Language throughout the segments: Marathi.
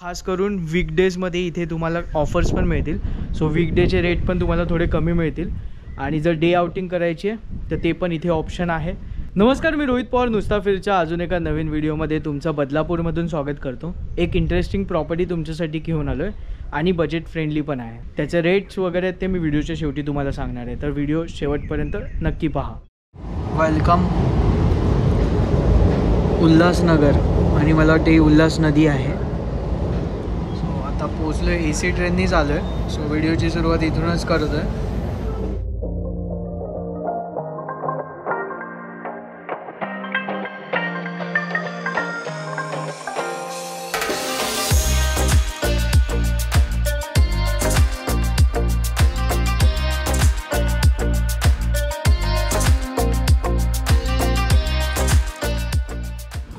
खास करून वीकडेजमध्ये इथे तुम्हाला ऑफर्स पण मिळतील. सो वीकडेचे रेट पण तुम्हाला थोडे कमी मिळतील आणि जर डे आउटिंग करायची आहे तर ते पण इथे ऑप्शन आहे. नमस्कार, मी रोहित पवार नुस्ताफिरच्या अजून एका नवीन व्हिडिओमध्ये तुमचं बदलापूरमधून स्वागत करतो. एक इंटरेस्टिंग प्रॉपर्टी तुमच्यासाठी घेऊन आलो आहे आणि बजेट फ्रेंडली पण आहे. त्याचे रेट्स वगैरे ते मी व्हिडिओच्या शेवटी तुम्हाला सांगणार आहे, तर व्हिडिओ शेवटपर्यंत नक्की पहा. वेलकम उल्हासनगर आणि मला वाटते उल्हास नदी आहे. सो आता पोचलो आहे, AC ट्रेननी चालू आहे. सो व्हिडिओची सुरुवात इथूनच करतो आहे.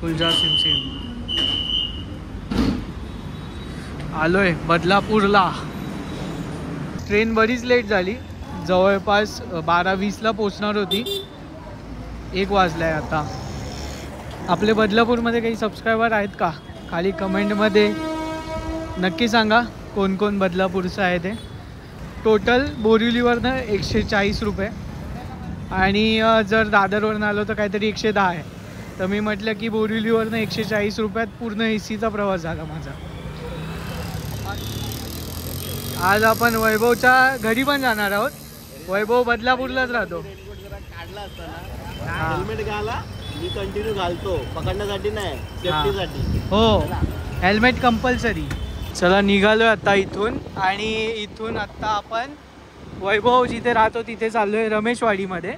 कुलजा सिमसिम आलोय बदलापूरला. ट्रेन बरीच लेट झाली, जवळपास 12:20ला पोचणार होती, 1 वाजलाय आता. आपले बदलापूरमध्ये काही सबस्क्रायबर आहेत का? खाली कमेंटमध्ये नक्की सांगा कोण कोण बदलापूरचं आहे ते. टोटल बोरिवलीवरनं 140 रुपये आणि जर दादरवरनं आलो तर काहीतरी 110 आहे. तर मी म्हटलं की बोरिवलीवरनं 140 रुपयात पूर्ण ACचा प्रवास झाला माझा. आज आपण वैभवच्या घरी पण जाणार आहोत. वैभव बदलापूरलाच राहतो. हेल्मेट घाला, मी कंटिन्यू घालतो, पकडण्यासाठी नाही, सेफ्टीसाठी. हो, हेल्मेट कंपल्सरी. चला निघालोय आता इथून आणि इथून आत्ता आपण वैभव जिथे राहतो तिथे चाललो आहे रमेशवाडीमध्ये.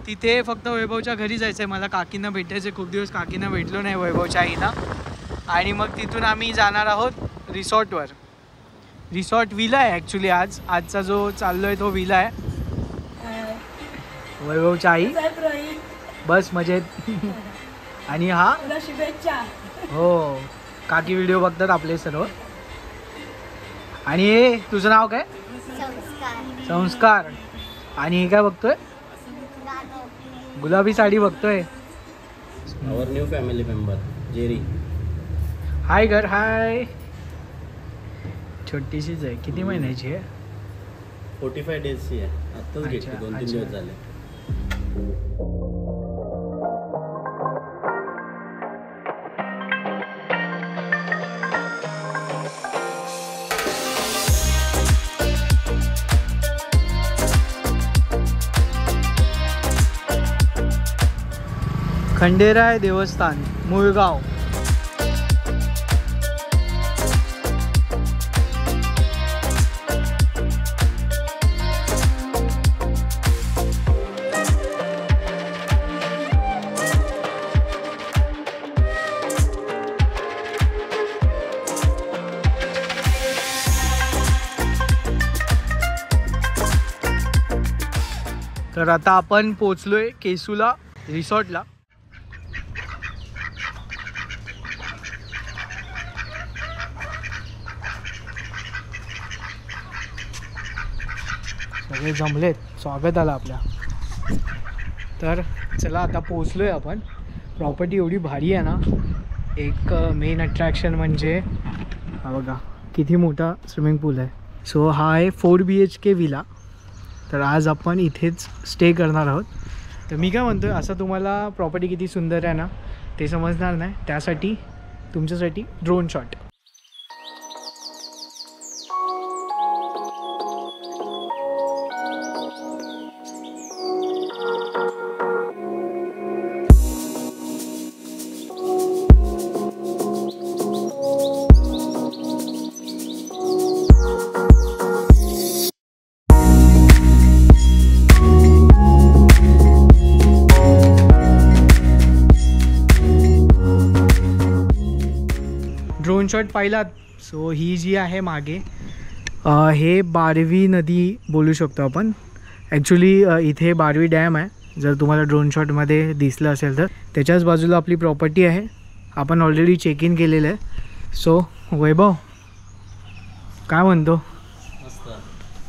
तिथे फक्त वैभवच्या घरी जायचं आहे मला. काकींना भेटायचं आहे, खूप दिवस काकींना भेटलो नाही वैभवच्या आईना. आणि मग तिथून आम्ही जाणार आहोत रिसॉर्टवर. रिसॉर्ट विला आहे ॲक्च्युली. आजचा जो चाललो आहे तो विला आहे. वैभवच्या आई बस मजेत. आणि हा हो, काकी व्हिडिओ बघतात आपले सर्व. आणि तुझं नाव काय? संस्कार. आणि हे काय बघतोय? गुलाबी साडी बघतोय. आवर न्यू फॅमिली मेंबर जेरी. हाय घर हाय. छोटीशीच आहे. किती महिन्याची आहे? 45 डेजची आहे. आत्ताच घेतली, 2-3 दिवस झाले. खंडेराय देवस्थान मुळगाव. तर आता आपण पोचलोय केसूला रिसॉर्टला. सगळे जमलेत, स्वागत आलं आपल्या. तर चला आता पोचलोय आपण. प्रॉपर्टी एवढी भारी आहे ना. एक मेन अट्रॅक्शन म्हणजे हा बघा किती मोठा स्विमिंग पूल आहे. सो हा आहे 4 BHK विला. तर आज आपण इथेच स्टे करणार आहोत. तर मी काय म्हणतो आहे, असं तुम्हाला प्रॉपर्टी किती सुंदर आहे ना ते समजणार नाही. त्यासाठी तुमच्यासाठी ड्रोन शॉट. ड्रोन शॉट पाहिलात. सो ही जी आहे मागे हे बारवी नदी बोलू शकतो आपण. ॲक्च्युली इथे बारवी डॅम आहे, जर तुम्हाला ड्रोन शॉटमध्ये दिसलं असेल तर. त्याच्याच बाजूला आपली प्रॉपर्टी आहे. आपण ऑलरेडी चेक इन केलेलं आहे. सो वैभव काय म्हणतो?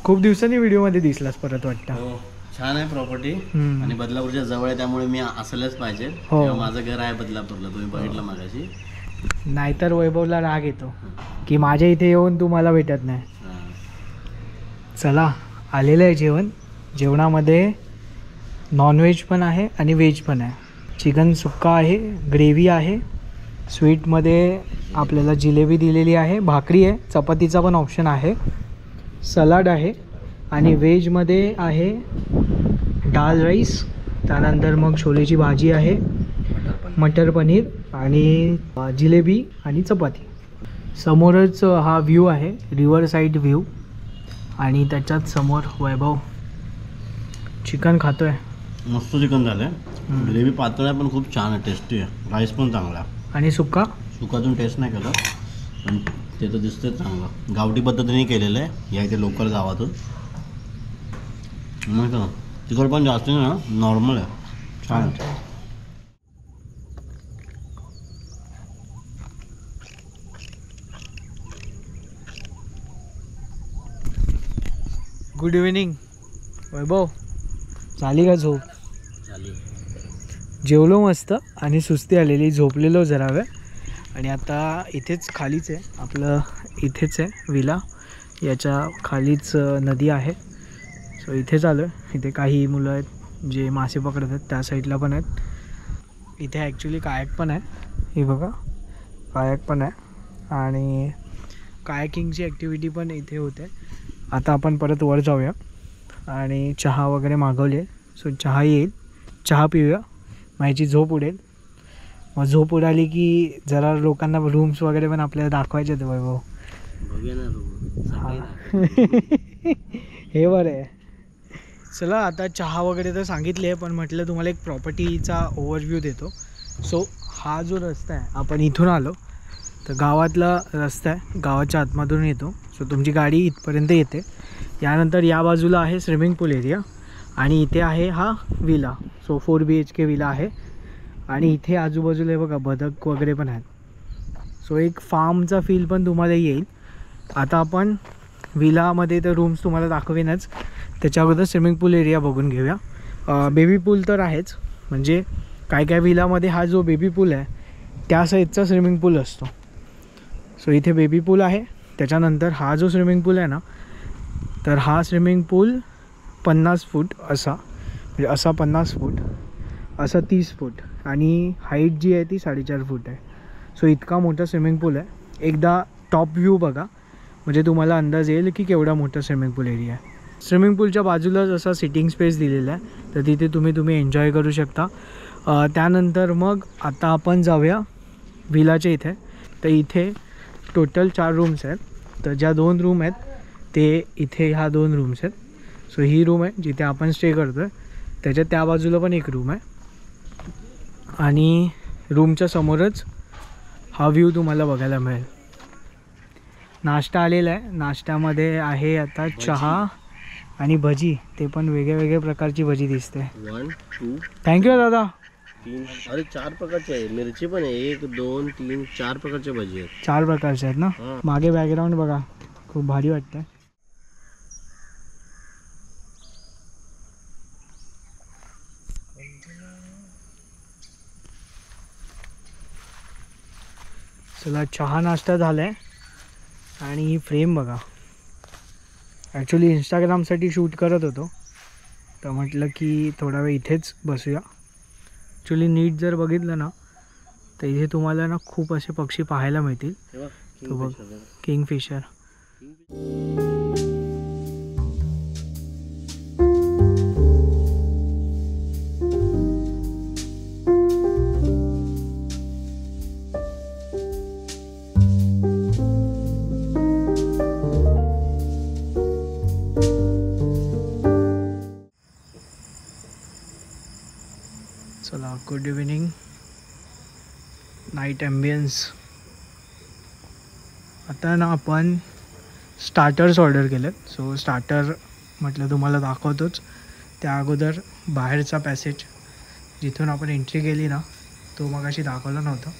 खूप दिवसांनी व्हिडिओमध्ये दिसलास परत वाटतं. छान आहे प्रॉपर्टी आणि बदलापूरच्या जवळ आहे त्यामुळे मी असायलाच पाहिजे. माझं घर आहे बदलापूरला, तुम्ही बघितलं मागाशी. नाहीतर वैभवला राग येतो की माझ्या इथे येऊन तू मला भेटत नाही. चला आलेलं आहे जेवण. जेवणामध्ये नॉनव्हेज पण आहे आणि व्हेज पण आहे. चिकन सुक्का आहे, ग्रेव्ही आहे, स्वीटमध्ये आपल्याला जिलेबी दिलेली आहे, भाकरी आहे, चपातीचा पण ऑप्शन आहे, सलाड आहे आणि व्हेजमध्ये आहे दाल राईस, त्यानंतर मग छोलेची भाजी आहे, मटर पनीर आणि जिलेबी आणि चपाती. समोरच हा व्ह्यू आहे, रिव्हर साईड व्ह्यू, आणि त्याच्यात समोर वैभव चिकन खातोय. मस्त चिकन झालंय. ग्रेव्ही पातळ आहे पण खूप छान आहे, टेस्टी आहे. राईस पण चांगला आहे. आणि सुक्का अजून टेस्ट नाही केलं पण ते तर दिसतंय चांगलं. गावठी पद्धतीने केलेलं आहे या इथे लोकल गावातून. मग तिखट पण जास्त नाही ना, नॉर्मल आहे, छान. गुड इव्हिनिंग वैभव. झाली का झोप? झाली. जेवलो मस्त आणि सुस्ती आलेली, झोपलेलो जरा वेळ. आणि आता इथेच खालीच आहे आपलं, इथेच आहे विला, याच्या खालीच नदी आहे. सो इथेच आलो आहे. इथे काही मुलं आहेत जे मासे पकडत आहेत, त्या साईडला पण आहेत. इथे ॲक्च्युली कायक पण आहे, हे बघा कायक पण आहे आणि कायकिंगची ॲक्टिव्हिटी पण इथे होते. आता आपण परत वर जाऊया आणि चहा वगैरे मागवले. सो चहा येईल, चहा पिऊया, माझी झोप उडेल. मग झोप उडाली की जरा लोकांना रूम्स वगैरे पण आपल्याला दाखवायचे आहेत वैभव. बघूया ना रूम. हे बरं आहे. चला आता चहा वगैरे तर सांगितले, पण म्हटलं तुम्हाला एक प्रॉपर्टीचा ओव्हरव्ह्यू देतो. सो हा जो रस्ता आहे, आपण इथून आलो तर गावातला रस्ता आहे, गावाच्या आतमधून येतो. सो तुमची गाडी इथपर्यंत येते. यानंतर या बाजूला आहे स्विमिंग पूल एरिया आणि इथे आहे हा विला. सो 4 BHK विला आहे आणि इथे आजूबाजूला हे बघा बदक वगैरे पण आहेत. सो एक फार्मचा फील पण तुम्हाला येईल. आता आपण विलामध्ये तर रूम्स तुम्हाला दाखवेनच, त्याच्या अगोदर स्विमिंग पूल एरिया बघून घेऊया. बेबी पूल तर आहेच, म्हणजे काय काय विलामध्ये हा जो बेबी पूल आहे त्या साईजचा स्विमिंग पूल असतो. सो इथे बेबी पूल आहे. त्याच्यानंतर हा जो स्विमिंग पूल आहे ना, तर हा स्विमिंग पूल 50 फूट असा, म्हणजे असा 50 फूट, असा 30 फूट आणि हाईट जी आहे ती 4.5 फूट आहे. सो इतका मोठा स्विमिंग पूल आहे. एकदा टॉप व्ह्यू बघा म्हणजे तुम्हाला अंदाज येईल की केवढा मोठा स्विमिंग पूल एरिया आहे. स्विमिंग पूलच्या बाजूलाच असा सिटिंग स्पेस दिलेला आहे, तर तिथे तुम्ही एन्जॉय करू शकता. त्यानंतर मग आता आपण जाऊया विलाच्या इथे. तर इथे टोटल 4 रूम्स आहेत. तर ज्या 2 रूम आहेत ते इथे ह्या 2 रूम्स आहेत. सो ही रूम आहे जिथे आपण स्टे करतो आहे, त्याच्या त्या बाजूला पण एक रूम आहे आणि रूमच्या समोरच हा व्ह्यू तुम्हाला बघायला मिळेल. नाश्ता आलेला आहे. नाश्त्यामध्ये आहे आता चहा आणि भजी, ते पण वेगळ्या वेगळ्या प्रकारची भजी दिसते. 1 2 थँक्यू दादा. 3 अरे 4 प्रकारचे आहे. मिरची पण आहे. 1 2 3 4 प्रकारचे भजी आहेत. 4 प्रकारचे आहेत ना. मागे बॅकग्राऊंड बघा, खूप भारी वाटतं. चला चहा नाश्ता झाला आहे आणि ही फ्रेम बघा. ॲक्च्युली इंस्टाग्रामसाठी शूट करत होतो, तर म्हटलं की थोडा वेळ इथेच बसूया. ॲक्च्युली नीट जर बघितलं ना तर इथे तुम्हाला ना खूप असे पक्षी पाहायला मिळतील. तो बघ किंगफिशर. चला गुड इव्हिनिंग. Night ambience. आता ना आपण स्टार्टर्स ऑर्डर केलेत. सो स्टार्टर म्हटलं तुम्हाला दाखवतोच. त्या अगोदर बाहेरचा पॅसेज जिथून आपण एंट्री केली ना तो मगाशी दाखवला नव्हता.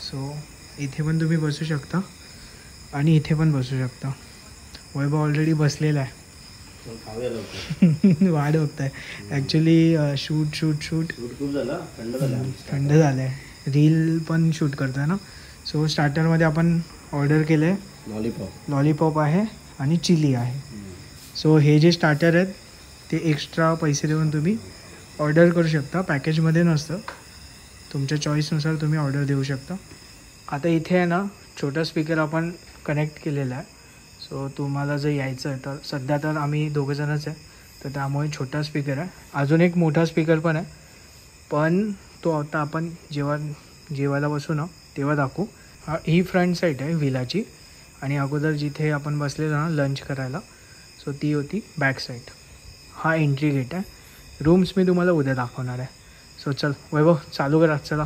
सो इथे पण तुम्ही बसू शकता आणि इथे पण बसू शकता. वैभव ऑलरेडी बसलेला आहे. वाट बघताय. ॲक्च्युली शूट खूप झाला, थंड झाला. थंड झालं आहे. रील पण शूट करतो आहे ना, सो स्टार्टरमध्ये आपण ऑर्डर केलं आहे लॉलीपॉप आहे आणि चिली आहे. सो हे जे स्टार्टर आहेत ते एक्स्ट्रा पैसे देऊन तुम्ही ऑर्डर करू शकता. पॅकेजमध्ये नसतं, तुमच्या चॉईसनुसार तुम्ही ऑर्डर देऊ शकता. आता इथे आहे ना छोटा स्पीकर आपण कनेक्ट केलेला आहे. सो तुम्हाला जर यायचं आहे तर सध्या तर आम्ही दोघंजणच आहे, तर त्यामुळे छोटा स्पीकर आहे. अजून एक मोठा स्पीकर पण आहे, पण तो आता आपण जेवायला बसू ना तेव्हा दाखवू. ही फ्रंट साईड आहे विलाची आणि अगोदर जिथे आपण बसलेलो ना लंच करायला, सो ती होती बॅक साईड. हा एंट्री गेट आहे. रूम्स मी तुम्हाला उद्या दाखवणार आहे. सो चल वैभव चालू करा. चला.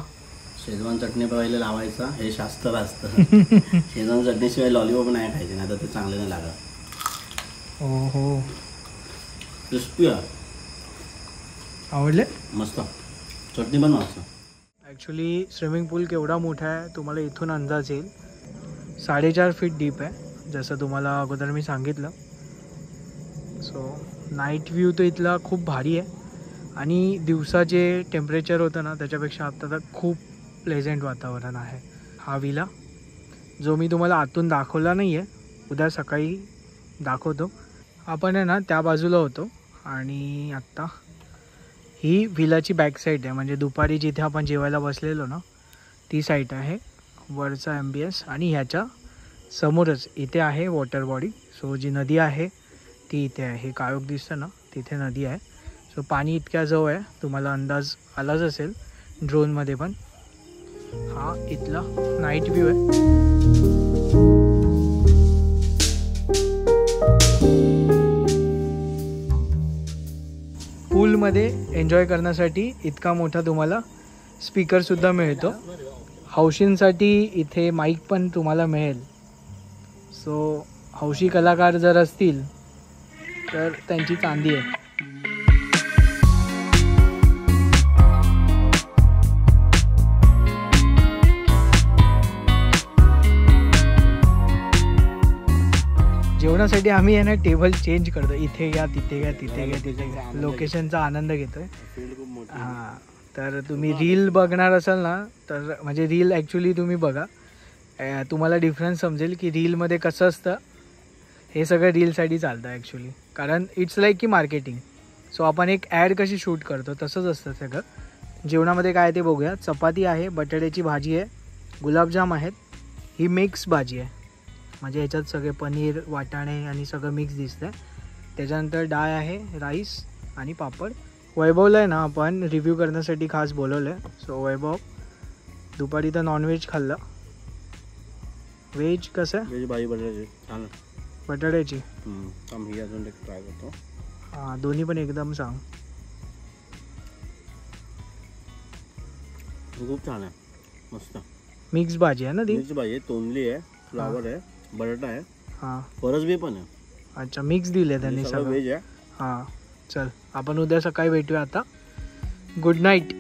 शेजवान चटणी पहिले लावायचा, हे शास्त्र असतं. शेजवान चटणीशिवाय लॉलीपॉप नाही खायचे, नाही तर ते चांगले नाही लागत. हो क्रिस्पी आहे, आवडले. मस्त चटणी पण मस्त. ॲक्च्युली स्विमिंग पूल केवढा मोठा आहे तुम्हाला इथून अंदाज येईल. 4.5 फीट डीप आहे, जसं तुम्हाला अगोदर मी सांगितलं. सो नाईट व्ह्यू तर इथला खूप भारी आहे आणि दिवसा जे टेम्परेचर होतं ना त्याच्यापेक्षा आता तर खूप प्लेझेंट वातावरण आहे. हा विला जो मी तुम्हाला आतून दाखवला नाही आहे, उद्या सकाळी दाखवतो. आपण आहे ना त्या बाजूला होतो आणि आत्ता ही विलाची बॅक साईड आहे, म्हणजे दुपारी जिथे आपण जेवायला बसलेलो ना ती साईड आहे. वरचा ॲम्बियन्स आणि ह्याच्या समोरच इथे आहे वॉटर बॉडी. सो जी नदी आहे ती इथे आहे. काळोख दिसतं ना तिथे नदी आहे. सो पाणी इतक्या जवळ आहे, तुम्हाला अंदाज आलाच असेल ड्रोनमध्ये पण. हा इथला नाईट व्ह्यू आहे. पूलमध्ये एन्जॉय करण्यासाठी इतका मोठा तुम्हाला स्पीकरसुद्धा मिळतो. हौशींसाठी इथे माईक पण तुम्हाला मिळेल. सो हौशी कलाकार जर असतील तर त्यांची चांदी आहे. जेवणासाठी आम्ही आहे ना टेबल चेंज करतो. इथे घ्या, तिथे घ्या, तिथे घ्या, तिथे घ्या. लोकेशनचा आनंद घेतोय. हां, तर तुम्ही रील बघणार असाल ना तर म्हणजे रील ॲक्च्युली तुम्ही बघा, तुम्हाला डिफरन्स समजेल की रीलमध्ये कसं असतं. हे सगळं रीलसाठी चालतं ॲक्च्युली, कारण इट्स लाईक की मार्केटिंग. सो आपण एक ॲड कशी शूट करतो तसंच असतं सगळं. जेवणामध्ये काय ते बघूया. चपाती आहे, बटाट्याची भाजी आहे, गुलाबजाम आहेत. ही मिक्स भाजी आहे, म्हणजे ह्याच्यात सगळे पनीर, वाटाणे आणि सगळं मिक्स दिसतं. त्याच्यानंतर डाळ आहे, राईस आणि पापड. वैभवला आहे ना आपण रिव्ह्यू करण्यासाठी खास बोलवलं आहे. सो वैभव दुपारी तर नॉनव्हेज खाल्लं. व्हेज कसं आहे? व्हेज भाजी बटाट्याची छान. बटाट्याची ही अजून एक ट्राय करतो. हां, दोन्ही पण एकदम सांग. खूप छान आहे, मस्त मिक्स भाजी आहे ना ती. मिक्स भाजी आहे, तोंडली आहे, फ्लावर आहे, बटाटा आहे, हां फरसबी पण आहे. अच्छा, मिक्स दिले त्यांनी सगळं. व्हेज आहे. हां चल आपण उद्या सकाळी भेटूया. आता गुड नाईट.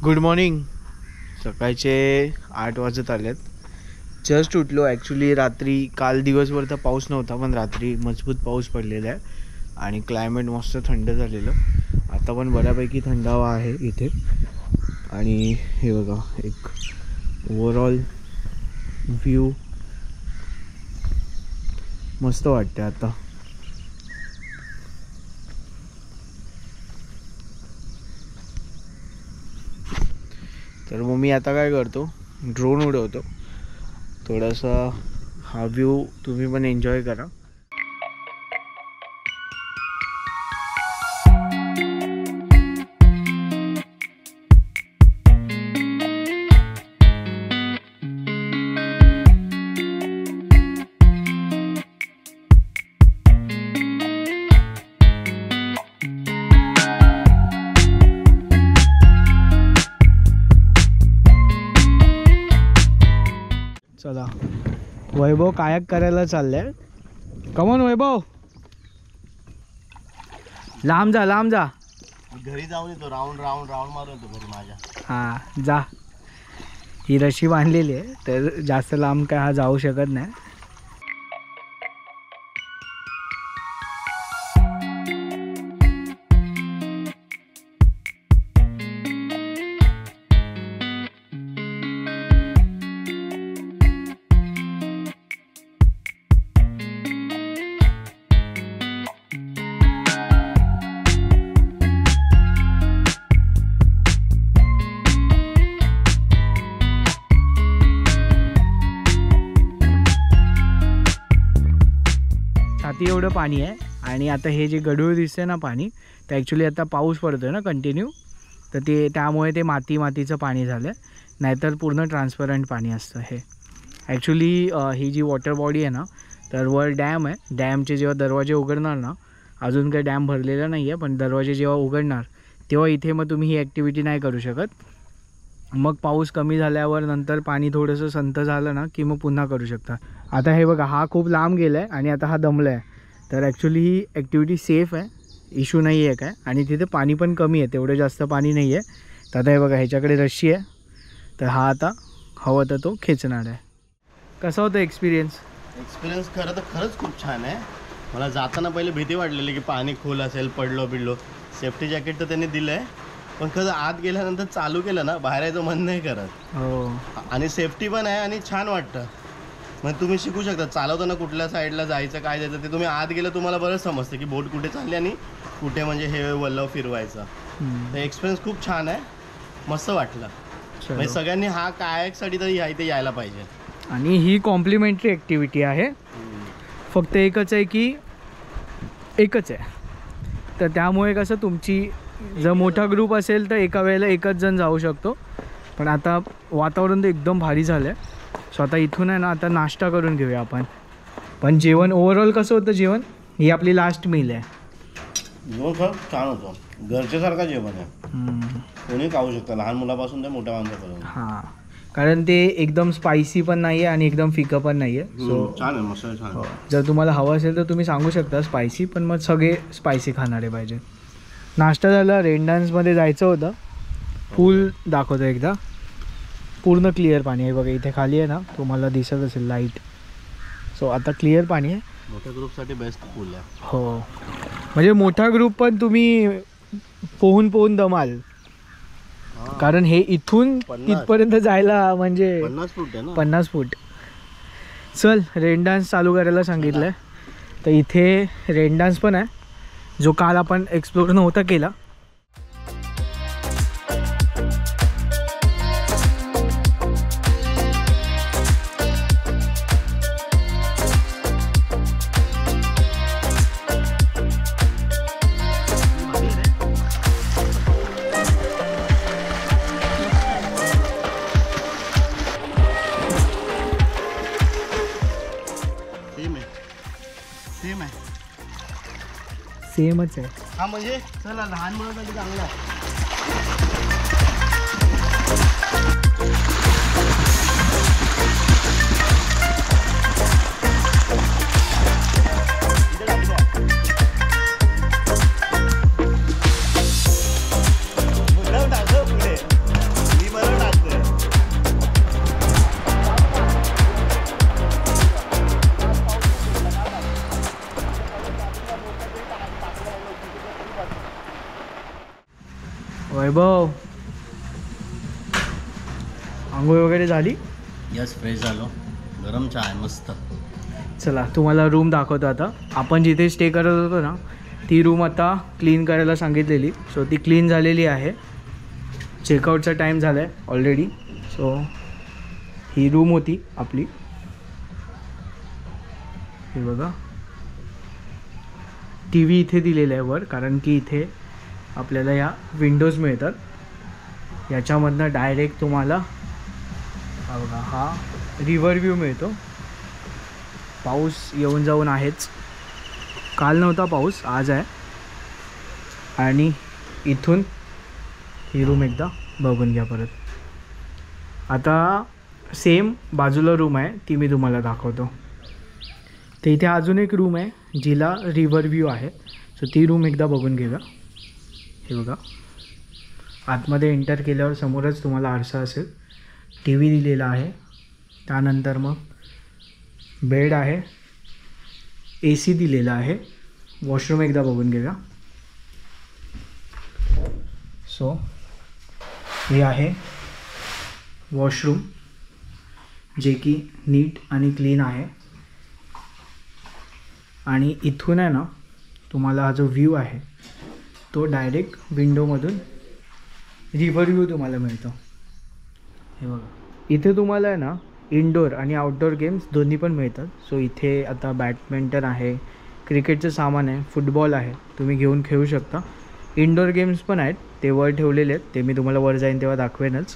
Good morning. सकाळचे 8 वाजत आलेत. जस्ट उठलो. ॲक्च्युली रात्री काल दिवसभर तर पाऊस नव्हता, पण रात्री मजबूत पाऊस पडलेला आहे आणि क्लायमेट मस्त थंड झालेलं. आता पण बऱ्यापैकी थंडावा आहे इथे. आणि हे बघा एक ओव्हरऑल व्ह्यू मस्त वाटते आता. तर मग मी आता काय करतो, ड्रोन उडवतो थोडासा. हा व्ह्यू तुम्ही पण एन्जॉय करा. चला, वैभव कायाक करायला चाललंय. कमॉन वैभव, लांब जा लांब जा. घरी जाऊन येतो, राऊंड राऊंड राऊंड मारून येतो घरी माझ्या. हां जा. ही रशी बांधलेली आहे तर जास्त लांब काय हा जाऊ शकत नाही. छाती एवढं पाणी आहे. आणि आता हे जे गढूळ दिसते ना पाणी, ते ॲक्च्युली आता पाऊस पडतो आहे ना कंटिन्यू, तर ते त्यामुळे ते मातीचं पाणी झालं आहे. नाहीतर पूर्ण ट्रान्सपरंट पाणी असतं हे. ॲक्च्युली ही जी वॉटर बॉडी आहे ना, तर वर डॅम आहे. डॅमचे जेव्हा दरवाजे उघडणार ना, अजून काही डॅम भरलेला नाही आहे, पण दरवाजे जेव्हा उघडणार तेव्हा इथे मग तुम्ही ही ॲक्टिव्हिटी नाही करू शकत. मग पाऊस कमी झाल्यावर नंतर पाणी थोडंसं संत झालं ना की मग पुन्हा करू शकता. आता हे बघा, हा खूप लांब गेला आहे आणि आता हा दमला आहे. तर ॲक्च्युली ही ॲक्टिव्हिटी सेफ आहे, इश्यू नाही आहे काय. आणि तिथे पाणी पण कमी आहे, तेवढं जास्त पाणी नाही आहे. तर आता हे बघा, ह्याच्याकडे रशी आहे, तर हा आता हवं तर तो खेचणार आहे. कसा होता एक्सपिरियन्स? एक्सपिरियन्स खरं तर खरंच खूप छान आहे. मला जाताना पहिले भीती वाटलेली की पाणी खोल असेल, बिडलो. सेफ्टी जॅकेट तर त्यांनी दिलं आहे, पण खरं आत गेल्यानंतर चालू केलं ना, बाहेर यायचं मन नाही करत. हो. आणि सेफ्टी पण आहे आणि छान वाटतं. मग तुम्ही शिकू शकता चालवताना कुठल्या साईडला जायचं, काय जायचं ते. तुम्ही आत गेलं तुम्हाला बरंच समजतं की बोट कुठे चालली आणि कुठे म्हणजे हे वल्लव फिरवायचं. तर एक्सपिरियन्स खूप छान आहे, मस्त वाटलं. म्हणजे सगळ्यांनी हा कायाकसाठी तरी इथे यायला पाहिजे. आणि ही कॉम्प्लिमेंटरी ॲक्टिव्हिटी आहे. फक्त एकच आहे की एकच आहे, तर त्यामुळे कसं तुमची जर मोठा ग्रुप असेल तर एका वेळेला एकच जण जाऊ शकतो. पण आता वातावरण तर एकदम भारी झालं आहे. सो आता इथून आहे ना, आता नाश्ता करून घेऊया आपण. पण जेवण ओव्हरऑल कसं होतं जेवण? ही आपली लास्ट मील आहे. जेवण खरंच छान होतं, घरच्यासारखं जेवण आहे. कोणी खाऊ शकतं, लहान मुलापासून ते मोठ्या माणसापर्यंत. हां, कारण ते एकदम स्पायसी पण नाही आहे आणि एकदम फिकं पण नाही आहे. सो छान आहे, मस्त छान. जर तुम्हाला हवं असेल तर तुम्ही सांगू शकता स्पायसी, पण मग सगळे स्पायसी खाणारे पाहिजे. नाश्ता झाला, रेन डान्समध्ये जायचं होतं. पूल दाखवतो एकदा, पूर्ण क्लिअर पाणी आहे बघा. इथे खाली आहे ना, तुम्हाला दिसत असेल लाईट. सो आता क्लिअर पाणी आहे. मोठ्या ग्रुपसाठी बेस्ट पूल आहे. हो, म्हणजे मोठा ग्रुप पण तुम्ही पोहून दमाल. कारण हे इथून इथपर्यंत जायला म्हणजे 50 फूट आहे ना. 50 फूट. चल, रेन डान्स चालू करायला सांगितलं आहे. तर इथे रेन डान्स पण आहे, जो काल आपण एक्सप्लोर नव्हता केला. सेमच आहे. हा म्हणजे चला लहान मुलांसाठी चांगला आहे. वैभव, आंघोळ वगैरे झाली? यस, फ्रेश झालो. गरम चहा आहे मस्त. चला तुम्हाला रूम दाखवतो. आता आपण जिथे स्टे करत होतो ना, ती रूम आता क्लीन करायला सांगितलेली. सो ती क्लीन झालेली आहे. चेकआउटचा टाईम झाला आहे ऑलरेडी. सो ही रूम होती आपली. हे बघा, टी व्ही इथे दिलेला आहे वर, कारण की इथे आपल्याला या विंडोज मिळतात. याच्यामधनं डायरेक्ट तुम्हाला हा बघा, हा रिव्हर व्ह्यू मिळतो. पाऊस येऊन जाऊन आहेच, काल नव्हता पाऊस, आज आहे. आणि इथून ही रूम एकदा बघून घ्या परत. आता सेम बाजूला रूम आहे, ती मी तुम्हाला दाखवतो. तर इथे अजून एक रूम आहे जिला रिव्हर व्ह्यू आहे. सो ती रूम एकदा बघून घेऊया. हे बघा, आतमध्ये एंटर केल्यावर समोरच तुम्हाला आरसा असेल, टी व्ही दिलेला आहे. त्यानंतर मग बेड आहे, ए सी दिलेला आहे. वॉशरूम एकदा बघून घेऊया. सो हे आहे वॉशरूम, जे की नीट आणि क्लीन आहे. आणि इथून आहे ना तुम्हाला हा जो व्ह्यू आहे तो डायरेक्ट विंडोमधून रिव्हर व्ह्यू तुम्हाला मिळतो. हे बघा, इथे तुम्हाला आहे ना इनडोअर आणि आउटडोअर गेम्स दोन्ही पण मिळतात. सो इथे आता बॅडमिंटन आहे, क्रिकेटचं सामान आहे, फुटबॉल आहे, तुम्ही घेऊन खेळू शकता. इनडोअर गेम्स पण आहेत, ते वर ठेवलेले आहेत, ते मी तुम्हाला वर जाईन तेव्हा दाखवेनच.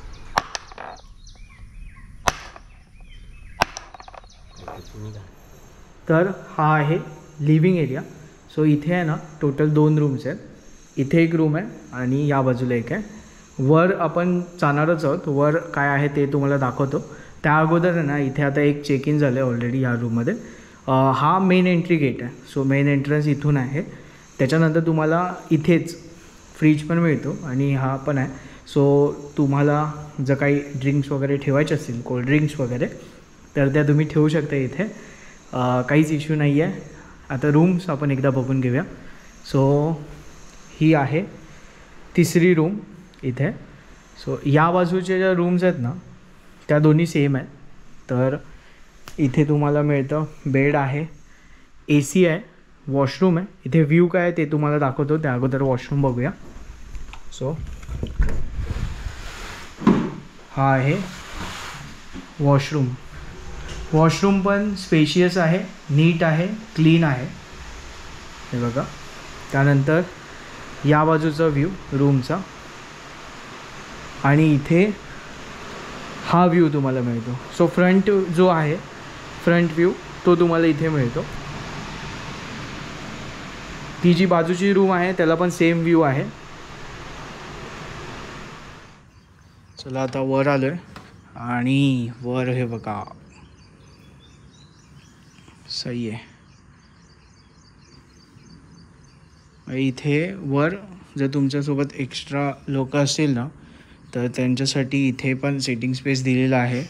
तर हा आहे लिव्हिंग एरिया. सो इथे आहे ना टोटल 2 रूम्स आहेत. इथे एक रूम आहे आणि या बाजूला एक आहे. वर आपण जाणारच आहोत, वर काय आहे ते तुम्हाला दाखवतो. त्या अगोदर आहे ना इथे आता एक चेक इन झालं आहे ऑलरेडी या रूममध्ये. हा मेन एंट्री गेट आहे. सो मेन एंट्रन्स इथून आहे. त्याच्यानंतर तुम्हाला इथेच फ्रीज पण मिळतो आणि हा पण आहे. सो तुम्हाला जर काही ड्रिंक्स वगैरे ठेवायचे असतील, कोल्ड ड्रिंक्स वगैरे, तर त्या तुम्ही ठेवू शकता इथे. काहीच इश्यू नाही आहे. आता रूम्स आपण एकदा बघून घेऊया. सो ही आहे 3री रूम इथे. सो या बाजूच्या ज्या रूम्स आहेत ना त्या दोन्ही सेम आहेत. तर इथे तुम्हाला मिळतं बेड आहे, ए सी आहे, वॉशरूम आहे. इथे व्ह्यू काय आहे ते तुम्हाला दाखवतो, त्या अगोदर वॉशरूम बघूया. सो हा आहे वॉशरूम. वॉशरूम पण स्पेशियस आहे, नीट आहे, क्लीन आहे. हे बघा. त्यानंतर या बाजूचा व्ह्यू रूमचा आणि इथे हा व्ह्यू तुम्हाला मिळतो. सो फ्रंट जो आहे, फ्रंट व्ह्यू तो तुम्हाला इथे मिळतो. ती जी बाजूची रूम आहे त्याला पण सेम व्ह्यू आहे. चला आता वर आलो आहे आणि वर हे बघा, सही आहे. इथे वर जर तुमच्यासोबत एक्स्ट्रा लोक असतील ना तर त्यांच्यासाठी इथे पण सिटिंग स्पेस दिलेला आहे.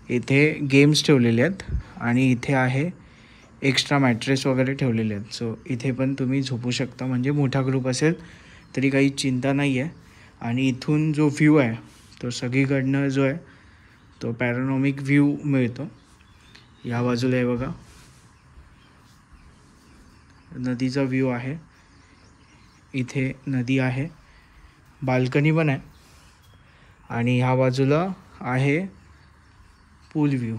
इथे गेम्स ठेवलेले आहेत आणि इथे आहे एक्स्ट्रा मॅट्रेस वगैरे ठेवलेले आहेत. सो इथे पण तुम्ही झोपू शकता. म्हणजे मोठा ग्रुप असेल तरी काही चिंता नाही आहे. आणि इथून जो व्ह्यू आहे तो सगळीकडनं जो आहे तो पॅरानॉमिक व्ह्यू मिळतो. या बाजूला आहे बघा, नदीचा व्ह्यू आहे. इथे नदी आहे, बाल्कनी पण आहे आणि ह्या बाजूला आहे पूल व्ह्यू.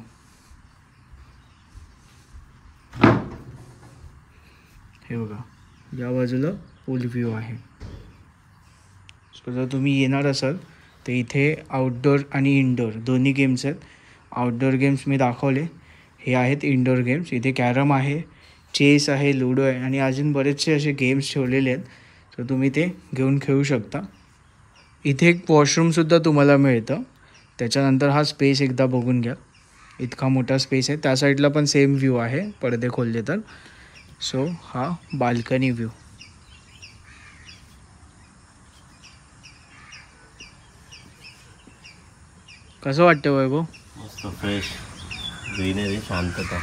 हे बघा, या बाजूला पूल व्ह्यू आहे. सो जर तुम्ही येणार असाल तर इथे आउटडोअर आणि इनडोअर दोन्ही गेम्स आहेत. आउटडोअर गेम्स मी दाखवले, हे आहेत इनडोअर गेम्स. इथे कॅरम आहे, चेस आहे, लुडो आहे आणि अजून बरेचसे असे गेम्स ठेवलेले आहेत. तर तुम्ही ते घेऊन खेळू शकता. इथे एक वॉशरूमसुद्धा तुम्हाला मिळतं. त्याच्यानंतर हा स्पेस एकदा बघून घ्या, इतका मोठा स्पेस आहे. त्या साईडला पण सेम व्ह्यू आहे पडदे खोलले तर. सो हा बाल्कनी व्ह्यू. कसं वाटतं वैभव? मस्त फ्रेश ग्रीनरी, शांतता,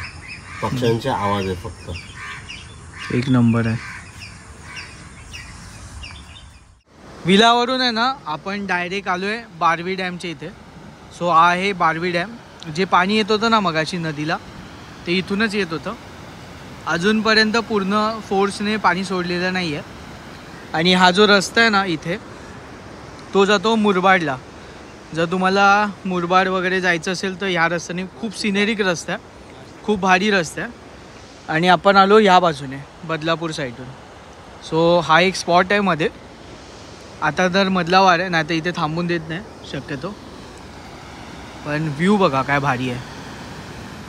पक्ष्यांचे आवाज आहे फक्त. एक नंबर आहे. विलावरून आहे ना आपण डायरेक्ट आलो आहे बारवी डॅमच्या इथे. सो हा आहे बारवी डॅम. जे पाणी येत होतं ना मगाशी नदीला ते इथूनच येत होतं. अजूनपर्यंत पूर्ण फोर्सने पाणी सोडलेलं नाही आहे. आणि हा जो रस्ता आहे ना इथे तो जातो मुरबाडला. जर तुम्हाला मुरबाड वगैरे जायचं असेल तर ह्या रस्त्याने खूप सिनेरिक रस्ता आहे, खूप भारी रस्ता आहे. आणि आपण आलो ह्या बाजूने बदलापूर साईडून. सो हा एक स्पॉट आहे मध्ये. आता तर मधला वार आहे, नाही तर इथे थांबून देत नाही शक्यतो. पण व्ह्यू बघा काय भारी आहे.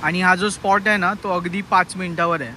आणि हा जो स्पॉट आहे ना तो अगदी 5 मिनिटावर आहे.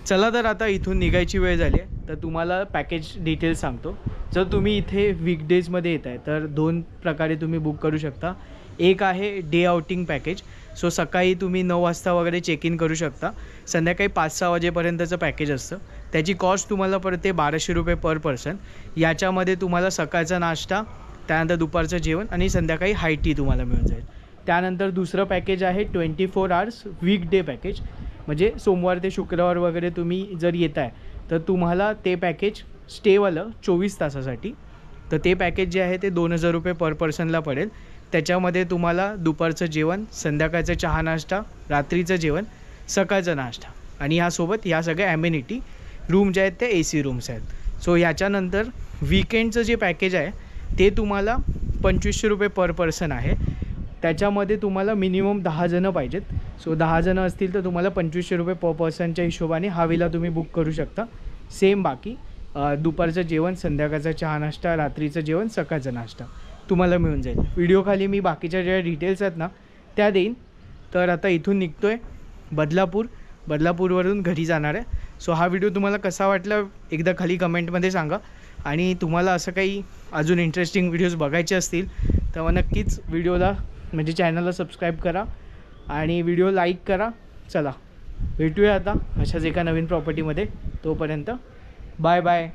चला तर आता इथून निघायची वेळ झाली आहे. तर तुम्हाला पॅकेज डिटेल्स सांगतो. जर तुम्ही इथे वीकडेजमध्ये येत आहे तर 2 प्रकारे तुम्ही बुक करू शकता. एक आहे डे आउटिंग पॅकेज. सो सकाळी तुम्ही 9 वाजता वगैरे चेक इन करू शकता. संध्याकाळी 5-6 वाजेपर्यंतचं पॅकेज असतं. त्याची कॉस्ट तुम्हाला पडते 1200 रुपये पर पर्सन. याच्यामध्ये तुम्हाला सकाळचा नाश्ता, त्यानंतर दुपारचं जेवण आणि संध्याकाळी हाय टी तुम्हाला मिळून जाईल. त्यानंतर दुसरं पॅकेज आहे 24 आवर्स वीकडे पॅकेज. म्हणजे सोमवार ते शुक्रवार वगैरे तुम्ही जर येत आहे तर तुम्हाला ते पॅकेज स्टेवालं 24 तासासाठी. तर ते पॅकेज जे आहे ते 2000 रुपये पर पर्सनला पडेल. त्याच्यामध्ये तुम्हाला दुपारचं जेवण, संध्याकाळचं चहा नाश्ता, रात्रीचं जेवण, सकाळचा नाश्ता आणि ह्यासोबत ह्या सगळ्या ॲम्युनिटी. रूम जे आहेत ते AC रूम्स आहेत. सो याच्यानंतर वीकेंडचं जे पॅकेज आहे ते तुम्हाला 2500 रुपये पर पर्सन आहे. त्याच्यामध्ये तुम्हाला मिनिमम 10 जणं पाहिजेत. सो 10 जणं असतील तर तुम्हाला 2500 रुपये पर पर्सनच्या हिशोबाने हा विला तुम्ही बुक करू शकता. सेम बाकी दुपारचं जेवण, संध्याकाळचा चहा नाश्ता, रात्रीचं जेवण, सकाळचा नाश्ता तुम्हाला मिळून जाईल. व्हिडिओखाली मी बाकीच्या ज्या डिटेल्स आहेत ना त्या देईन. तर आता इथून निघतो आहे बदलापूरवरून घरी जाणार आहे. सो हा व्हिडिओ तुम्हाला कसा वाटला एकदा खाली कमेंटमध्ये सांगा. आणि तुम्हाला असं काही अजून इंटरेस्टिंग व्हिडिओज बघायचे असतील तर मग नक्कीच व्हिडिओला म्हणजे चॅनलला सबस्क्राईब करा आणि व्हिडिओ लाईक करा. चला भेटूया आता अशाच एका नवीन प्रॉपर्टीमध्ये. तोपर्यंत बाय बाय.